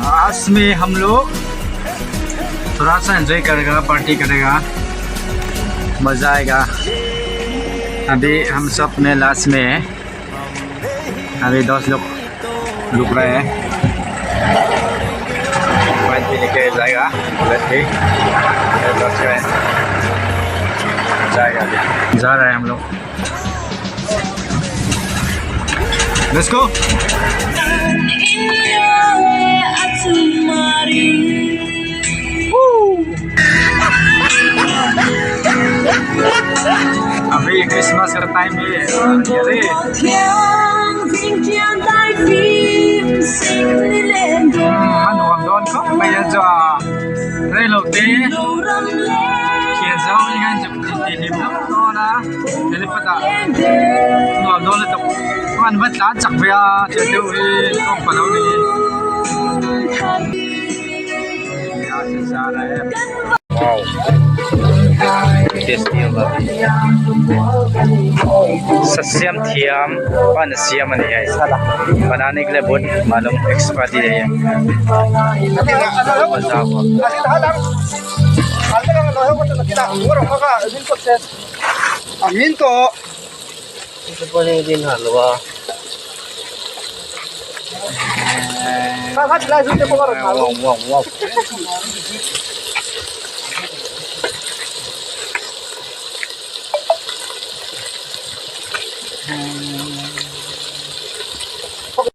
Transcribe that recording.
आज में हम लोग थोड़ा सा एंजॉय करेगा, पार्टी करेगा, मज़ा आएगा। अभी हम सब में लास्ट में है, अभी 10 लोग रुक रहे हैं। पानी पीने के जाएगा जा रहे हैं हम लोग। Let's go. अभी क्रिसमस का टाइम है, अरे मन हम दोन को bây giờ đây đầu tiên khiến giao như anh chụp thì điểm lắm to là thế là bắt đầu nó là tập ăn vất lá chặt về chơi tiêu đi không phải đâu đi xa đây em. Wow, tasty lắm. Sasiam thiam, pan siam anh ấy. Banana के लिए बहुत मालूम expert ही है। Amin ko. Ito po na yung din halwa. Wow.